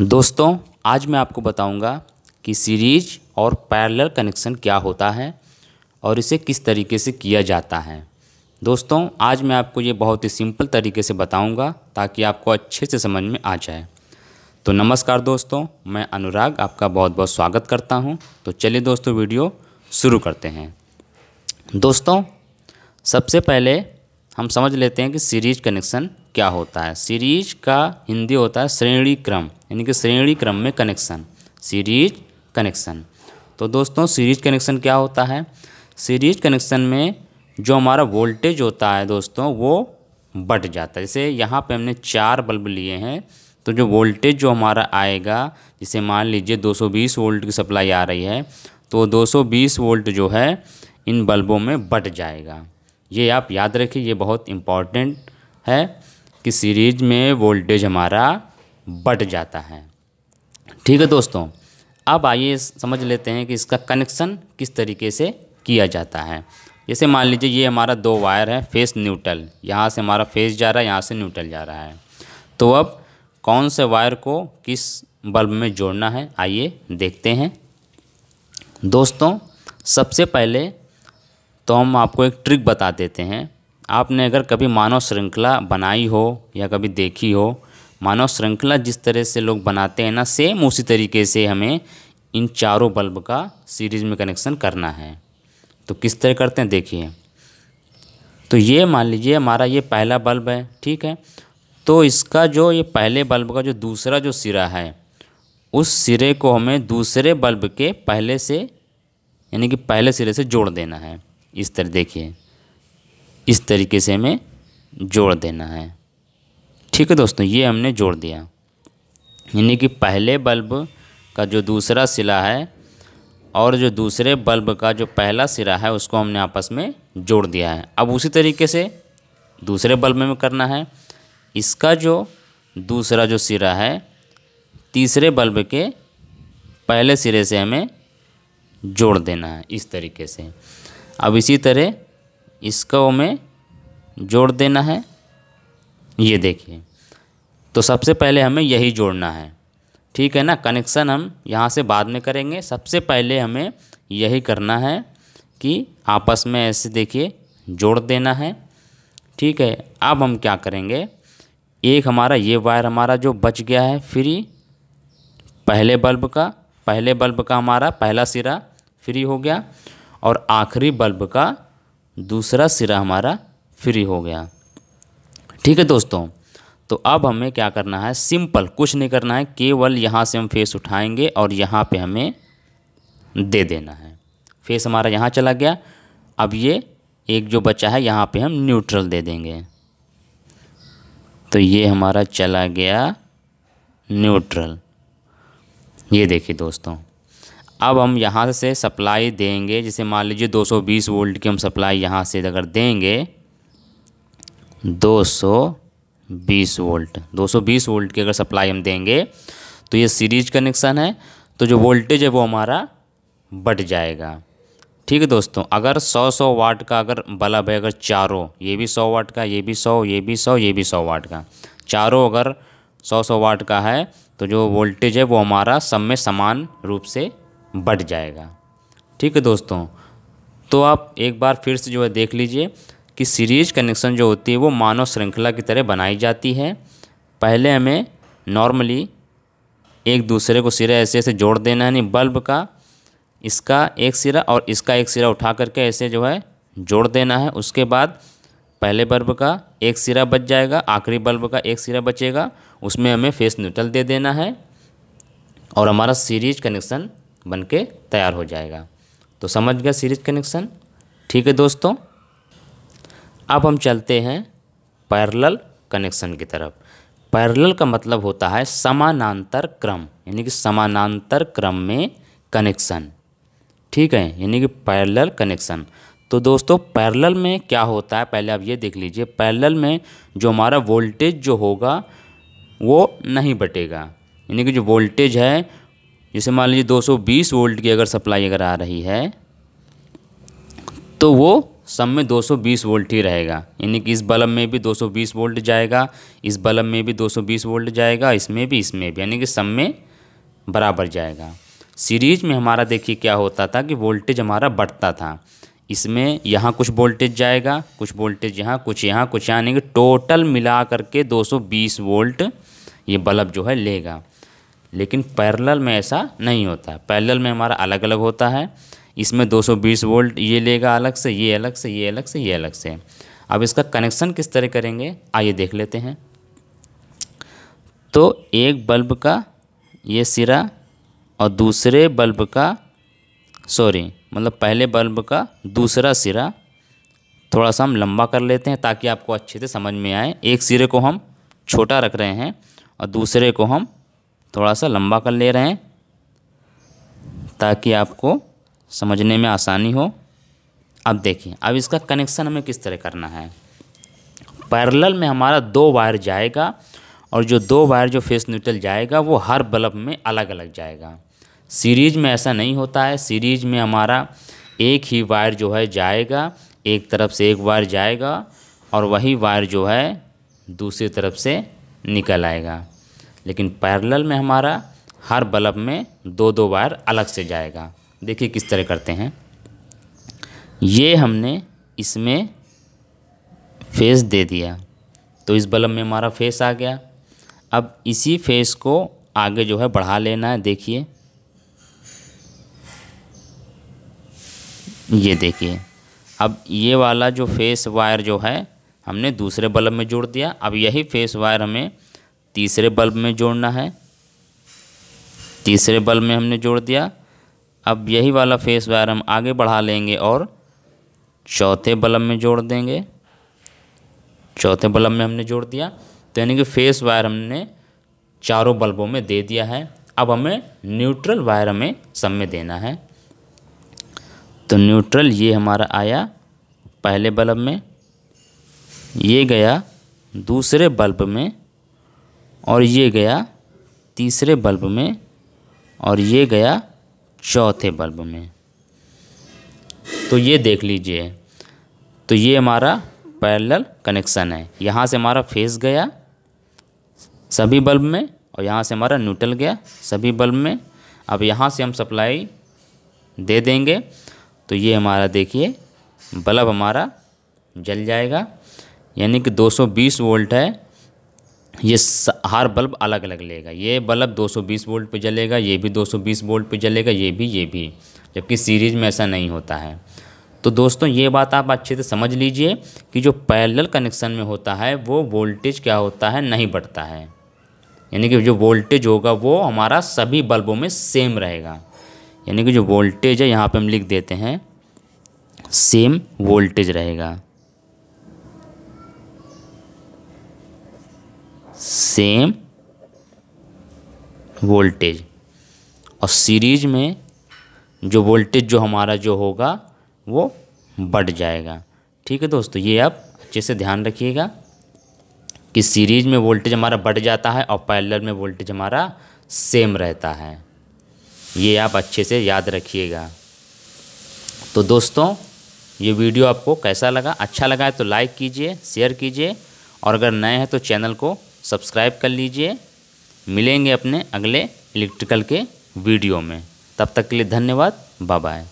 दोस्तों, आज मैं आपको बताऊंगा कि सीरीज और पैरेलल कनेक्शन क्या होता है और इसे किस तरीके से किया जाता है। दोस्तों, आज मैं आपको ये बहुत ही सिंपल तरीके से बताऊंगा ताकि आपको अच्छे से समझ में आ जाए। तो नमस्कार दोस्तों, मैं अनुराग आपका बहुत बहुत स्वागत करता हूं। तो चलिए दोस्तों, वीडियो शुरू करते हैं। दोस्तों, सबसे पहले हम समझ लेते हैं कि सीरीज कनेक्शन क्या होता है। सीरीज का हिंदी होता है श्रेणी क्रम, यानी कि श्रेणी क्रम में कनेक्शन, सीरीज कनेक्शन। तो दोस्तों, सीरीज कनेक्शन क्या होता है? सीरीज कनेक्शन में जो हमारा वोल्टेज होता है दोस्तों, वो बढ़ जाता है। जैसे यहाँ पे हमने 4 बल्ब लिए हैं, तो जो वोल्टेज जो हमारा आएगा, जैसे मान लीजिए 220 वोल्ट की सप्लाई आ रही है, तो 220 वोल्ट जो है इन बल्बों में बढ़ जाएगा। ये आप याद रखिए, ये बहुत इम्पॉर्टेंट है कि सीरीज में वोल्टेज हमारा बढ़ जाता है। ठीक है दोस्तों, अब आइए समझ लेते हैं कि इसका कनेक्शन किस तरीके से किया जाता है। जैसे मान लीजिए ये हमारा 2 वायर है, फेस न्यूट्रल, यहाँ से हमारा फेस जा रहा है, यहाँ से न्यूट्रल जा रहा है। तो अब कौन से वायर को किस बल्ब में जोड़ना है, आइए देखते हैं। दोस्तों, सबसे पहले तो हम आपको एक ट्रिक बता देते हैं। आपने अगर कभी मानव श्रृंखला बनाई हो या कभी देखी हो, मानव श्रृंखला जिस तरह से लोग बनाते हैं ना, सेम उसी तरीके से हमें इन चारों बल्ब का सीरीज में कनेक्शन करना है। तो किस तरह करते हैं देखिए। तो ये मान लीजिए हमारा ये पहला बल्ब है, ठीक है। तो इसका जो ये पहले बल्ब का जो दूसरा जो सिरा है, उस सिरे को हमें दूसरे बल्ब के पहले से, यानी कि पहले सिरे से जोड़ देना है। इस तरह देखिए, इस तरीके से हमें जोड़ देना है। ठीक है दोस्तों, ये हमने जोड़ दिया, यानी कि पहले बल्ब का जो दूसरा सिरा है और जो दूसरे बल्ब का जो पहला सिरा है, उसको हमने आपस में जोड़ दिया है। अब उसी तरीके से दूसरे बल्ब में करना है। इसका जो दूसरा जो सिरा है, तीसरे बल्ब के पहले सिरे से हमें जोड़ देना है, इस तरीके से। अब इसी तरह इसको हमें जोड़ देना है, ये देखिए। तो सबसे पहले हमें यही जोड़ना है, ठीक है ना। कनेक्शन हम यहाँ से बाद में करेंगे, सबसे पहले हमें यही करना है कि आपस में ऐसे देखिए जोड़ देना है, ठीक है। अब हम क्या करेंगे, एक हमारा ये वायर हमारा जो बच गया है फ्री, पहले बल्ब का हमारा पहला सिरा फ्री हो गया और आखिरी बल्ब का दूसरा सिरा हमारा फ्री हो गया। ठीक है दोस्तों, तो अब हमें क्या करना है, सिंपल कुछ नहीं करना है, केवल यहाँ से हम फेस उठाएंगे और यहाँ पे हमें दे देना है। फेस हमारा यहाँ चला गया। अब ये एक जो बचा है, यहाँ पे हम न्यूट्रल दे देंगे। तो ये हमारा चला गया न्यूट्रल, ये देखिए दोस्तों। अब हम यहाँ से सप्लाई देंगे, जैसे मान लीजिए 220 वोल्ट की हम सप्लाई यहाँ से अगर देंगे, 220 वोल्ट की अगर सप्लाई हम देंगे, तो ये सीरीज कनेक्शन है, तो जो वोल्टेज है वो हमारा बढ़ जाएगा। ठीक है दोस्तों, अगर 100 वाट का अगर बल्ब है, अगर चारों, ये भी 100 वाट का, ये भी 100, ये भी 100, ये भी 100 वाट का, चारों अगर 100 वाट का है, तो जो वोल्टेज है वो हमारा सब में समान रूप से बढ़ जाएगा। ठीक है दोस्तों, तो आप एक बार फिर से जो है देख लीजिए कि सीरीज कनेक्शन जो होती है वो मानव श्रृंखला की तरह बनाई जाती है। पहले हमें नॉर्मली एक दूसरे को सिरा ऐसे ऐसे जोड़ देना है, नहीं बल्ब का इसका एक सिरा और इसका एक सिरा उठा करके ऐसे जो है जोड़ देना है। उसके बाद पहले बल्ब का एक सिरा बच जाएगा, आखिरी बल्ब का एक सिरा बचेगा, उसमें हमें फेस न्यूट्रल दे देना है और हमारा सीरीज कनेक्शन बनके तैयार हो जाएगा। तो समझ गया सीरीज कनेक्शन। ठीक है दोस्तों, अब हम चलते हैं पैरेलल कनेक्शन की तरफ। पैरेलल का मतलब होता है समानांतर क्रम, यानी कि समानांतर क्रम में कनेक्शन। ठीक है, यानी कि पैरेलल कनेक्शन। तो दोस्तों, पैरेलल में क्या होता है, पहले आप ये देख लीजिए। पैरेलल में जो हमारा वोल्टेज जो होगा वो नहीं बटेगा, यानी कि जो वोल्टेज है, जैसे मान लीजिए 220 वोल्ट की अगर सप्लाई अगर आ रही है, तो वो सब में 220 वोल्ट ही रहेगा, यानी कि इस बल्ब में भी 220 वोल्ट जाएगा, इस बल्ब में भी 220 वोल्ट जाएगा, इसमें भी, यानी कि सब में बराबर जाएगा। सीरीज में हमारा देखिए क्या होता था कि वोल्टेज हमारा बढ़ता था, इसमें यहाँ कुछ वोल्टेज जाएगा, कुछ वोल्टेज यहाँ, कुछ यहाँ, कुछ यहाँ, यानी कि टोटल मिला करके 220 वोल्ट ये बल्ब जो है लेगा। लेकिन पैरेलल में ऐसा नहीं होता, पैरेलल में हमारा अलग अलग होता है, इसमें 220 वोल्ट ये लेगा अलग से, ये अलग से, ये अलग से, ये अलग से। अब इसका कनेक्शन किस तरह करेंगे आइए देख लेते हैं। तो एक बल्ब का ये सिरा और दूसरे बल्ब का मतलब पहले बल्ब का दूसरा सिरा थोड़ा सा हम लंबा कर लेते हैं ताकि आपको अच्छे से समझ में आए। एक सिरे को हम छोटा रख रहे हैं और दूसरे को हम थोड़ा सा लंबा कर ले रहे हैं ताकि आपको समझने में आसानी हो। अब देखिए, अब इसका कनेक्शन हमें किस तरह करना है। पैरेलल में हमारा 2 वायर जाएगा और जो 2 वायर जो फेस न्यूट्रल जाएगा वो हर बल्ब में अलग अलग जाएगा। सीरीज में ऐसा नहीं होता है, सीरीज में हमारा एक ही वायर जो है जाएगा, एक तरफ से एक वायर जाएगा और वही वायर जो है दूसरी तरफ से निकल आएगा। लेकिन पैरेलल में हमारा हर बल्ब में 2-2 वायर अलग से जाएगा। देखिए किस तरह करते हैं। ये हमने इसमें फेस दे दिया तो इस बल्ब में हमारा फेस आ गया। अब इसी फेस को आगे जो है बढ़ा लेना है। देखिए ये देखिए, अब ये वाला जो फेस वायर जो है हमने दूसरे बल्ब में जोड़ दिया। अब यही फेस वायर हमें तीसरे बल्ब में जोड़ना है, तीसरे बल्ब में हमने जोड़ दिया। अब यही वाला फेस वायर हम आगे बढ़ा लेंगे और चौथे बल्ब में जोड़ देंगे, चौथे बल्ब में हमने जोड़ दिया। तो यानी कि फेस वायर हमने चारों बल्बों में दे दिया है। अब हमें न्यूट्रल वायर हमें सब में देना है। तो न्यूट्रल ये हमारा आया पहले बल्ब में, ये गया दूसरे बल्ब में और ये गया तीसरे बल्ब में और ये गया चौथे बल्ब में। तो ये देख लीजिए, तो ये हमारा पैरेलल कनेक्शन है। यहाँ से हमारा फेस गया सभी बल्ब में और यहाँ से हमारा न्यूट्रल गया सभी बल्ब में। अब यहाँ से हम सप्लाई दे देंगे तो ये हमारा देखिए बल्ब हमारा जल जाएगा, यानी कि 220 वोल्ट है। ये हर बल्ब अलग अलग लेगा, ये बल्ब 220 वोल्ट पे जलेगा, ये भी 220 वोल्ट पे जलेगा, ये भी, जबकि सीरीज में ऐसा नहीं होता है। तो दोस्तों ये बात आप अच्छे से समझ लीजिए कि जो पैरेलल कनेक्शन में होता है वो वोल्टेज क्या होता है, नहीं बढ़ता है, यानी कि जो वोल्टेज होगा वो हमारा सभी बल्बों में सेम रहेगा। यानी कि जो वोल्टेज है यहाँ पे हम लिख देते हैं सेम वोल्टेज रहेगा, सेम वोल्टेज। और सीरीज में जो वोल्टेज जो हमारा जो होगा वो बढ़ जाएगा। ठीक है दोस्तों, ये आप अच्छे से ध्यान रखिएगा कि सीरीज में वोल्टेज हमारा बढ़ जाता है और पैरेलल में वोल्टेज हमारा सेम रहता है। ये आप अच्छे से याद रखिएगा। तो दोस्तों ये वीडियो आपको कैसा लगा, अच्छा लगा है तो लाइक कीजिए, शेयर कीजिए और अगर नए हैं तो चैनल को सब्सक्राइब कर लीजिए। मिलेंगे अपने अगले इलेक्ट्रिकल के वीडियो में, तब तक के लिए धन्यवाद, बाय बाय।